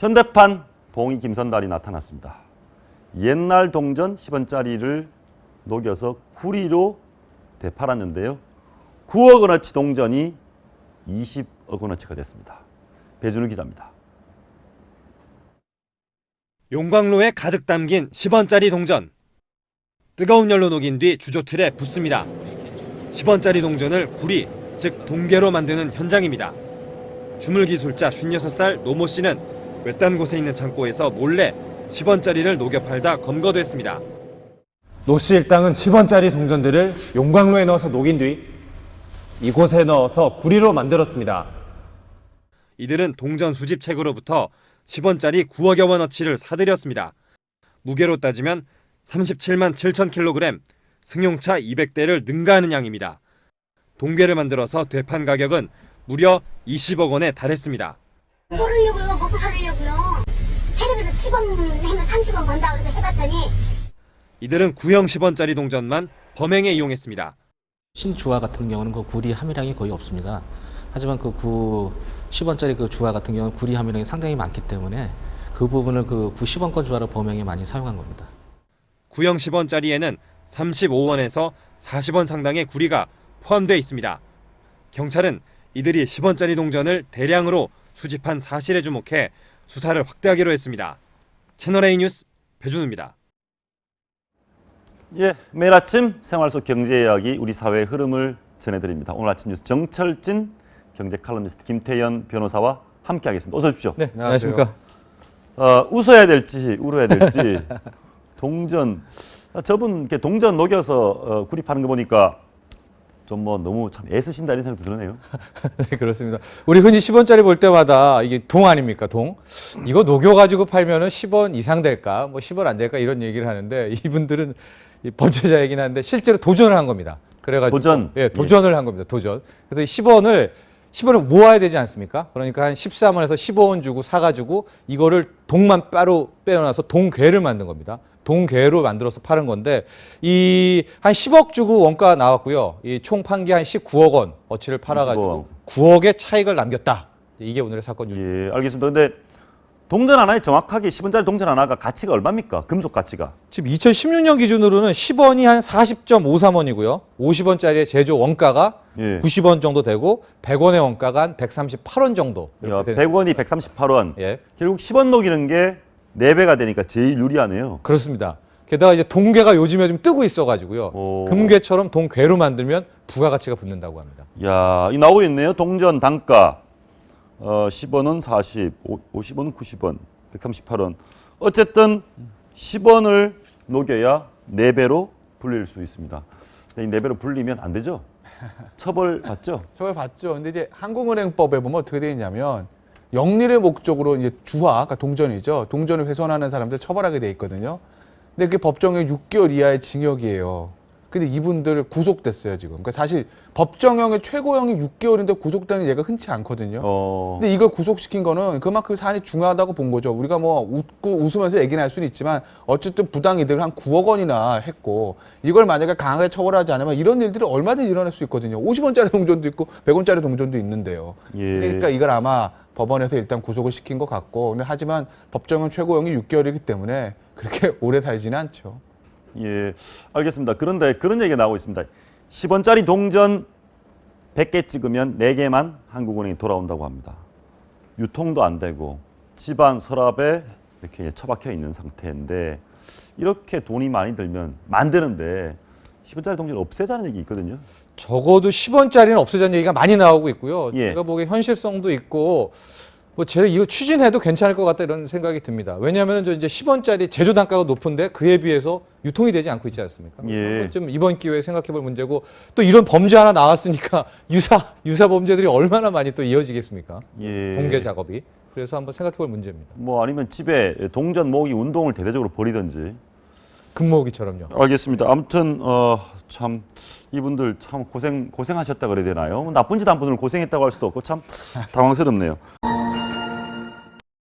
현대판 봉이 김선달이 나타났습니다. 옛날 동전 10원짜리를 녹여서 구리로 되팔았는데요. 9억 원어치 동전이 20억 원어치가 됐습니다. 배준우 기자입니다. 용광로에 가득 담긴 10원짜리 동전. 뜨거운 열로 녹인 뒤 주조틀에 붓습니다. 10원짜리 동전을 구리, 즉 동괴로 만드는 현장입니다. 주물기술자 56살 노모 씨는 외딴 곳에 있는 창고에서 몰래 10원짜리를 녹여 팔다 검거됐습니다. 노 씨 일당은 10원짜리 동전들을 용광로에 넣어서 녹인 뒤 이곳에 넣어서 구리로 만들었습니다. 이들은 동전 수집책으로부터 10원짜리 9억여 원어치를 사들였습니다. 무게로 따지면 37만 7천 킬로그램, 승용차 200대를 능가하는 양입니다. 동괴를 만들어서 되판 가격은 무려 20억 원에 달했습니다. 모르려고요. 먹고 살려고요. 텔레비전 10원 내면 30원 번다 그래서 해봤더니 이들은 구형 10원짜리 동전만 범행에 이용했습니다. 신주화 같은 경우는 그 구리 함유량이 거의 없습니다. 하지만 그 10원짜리 그 주화 같은 경우는 구리 함유량이 상당히 많기 때문에 그 부분을 그 10원권 주화로 범행에 많이 사용한 겁니다. 구형 10원짜리에는 35원에서 40원 상당의 구리가 포함되어 있습니다. 경찰은 이들이 10원짜리 동전을 대량으로 수집한 사실에 주목해 수사를 확대하기로 했습니다. 채널A 뉴스 배준우입니다. 예, 매일 아침 생활 속 경제 이야기, 우리 사회의 흐름을 전해드립니다. 오늘 아침 뉴스 정철진 경제 칼럼니스트 김태현 변호사와 함께하겠습니다. 어서 오십시오. 네, 안녕하십니까. 웃어야 될지 울어야 될지 동전, 저분 이렇게 동전 녹여서 구입하는 거 보니까 좀 뭐 너무 참 애쓰신다 이런 생각도 드네요. 네, 그렇습니다. 우리 흔히 10원짜리 볼 때마다 이게 동 아닙니까, 동? 이거 녹여가지고 팔면은 10원 이상 될까, 뭐 10원 안 될까 이런 얘기를 하는데 이분들은 범죄자이긴 한데 실제로 도전을 한 겁니다. 그래가지고 도전? 예, 도전을 한 겁니다. 도전. 그래서 10원을 모아야 되지 않습니까? 그러니까 한 13원에서 15원 주고 사가지고 이거를 동만 따로 빼어나서 동괴를 만든 겁니다. 동괴로 만들어서 파는 건데 이 한 10억 주고 원가 나왔고요. 이 총 판 게 한 19억 원 어치를 팔아가지고 9억의 차익을 남겼다. 이게 오늘의 사건. 예, 알겠습니다. 근데 동전 하나에 정확하게 10원짜리 동전 하나가 가치가 얼마입니까? 금속 가치가. 지금 2016년 기준으로는 10원이 한 40.53원이고요. 50원짜리의 제조 원가가 예. 90원 정도 되고 100원의 원가가 한 138원 정도. 야, 100원이 138원. 예. 결국 10원 녹이는 게 4배가 되니까 제일 유리하네요. 그렇습니다. 게다가 이제 동괴가 요즘에 좀 뜨고 있어가지고요. 오. 금괴처럼 동괴로 만들면 부가가치가 붙는다고 합니다. 야, 이 나오고 있네요. 동전 단가. 10원은 40, 50원은 90원, 138원. 어쨌든 10원을 녹여야 4배로 불릴 수 있습니다. 근데 이 4배로 불리면 안 되죠? 처벌 받죠? 처벌 받죠. 근데 이제 한국은행법에 보면 어떻게 되어 있냐면 영리를 목적으로 이제 주화, 그러니까 동전이죠. 동전을 훼손하는 사람들 처벌하게 돼 있거든요. 근데 그게 법정형 6개월 이하의 징역이에요. 근데 이분들 구속됐어요, 지금. 그러니까 사실 법정형의 최고형이 6개월인데 구속되는 예가 흔치 않거든요. 근데 이걸 구속시킨 거는 그만큼 사안이 중요하다고 본 거죠. 우리가 뭐 웃고 웃으면서 얘기는 할 수는 있지만 어쨌든 부당이득을 한 9억 원이나 했고 이걸 만약에 강하게 처벌하지 않으면 이런 일들이 얼마든지 일어날 수 있거든요. 50원짜리 동전도 있고 100원짜리 동전도 있는데요. 예. 그러니까 이걸 아마 법원에서 일단 구속을 시킨 것 같고 근데 하지만 법정형 최고형이 6개월이기 때문에 그렇게 오래 살지는 않죠. 예, 알겠습니다. 그런데 그런 얘기가 나오고 있습니다. 10원짜리 동전 100개 찍으면 4개만 한국은행에 돌아온다고 합니다. 유통도 안 되고 집안 서랍에 이렇게 처박혀 있는 상태인데 이렇게 돈이 많이 들면 만드는데 10원짜리 동전을 없애자는 얘기 있거든요. 적어도 10원짜리는 없애자는 얘기가 많이 나오고 있고요. 예. 제가 보기에 현실성도 있고 뭐 제가 이거 추진해도 괜찮을 것 같다 이런 생각이 듭니다. 왜냐하면 이제 10원짜리 제조 단가가 높은데 그에 비해서 유통이 되지 않고 있지 않습니까? 예. 좀 이번 기회에 생각해볼 문제고 또 이런 범죄 하나 나왔으니까 유사 범죄들이 얼마나 많이 또 이어지겠습니까? 예. 동계 작업이. 그래서 한번 생각해볼 문제입니다. 뭐 아니면 집에 동전 모으기 운동을 대대적으로 벌이든지. 금모으기처럼요. 알겠습니다. 아무튼 참 이분들 참 고생하셨다 그래야 되나요? 나쁜 짓 한 분을 고생했다고 할 수도 없고 참 당황스럽네요.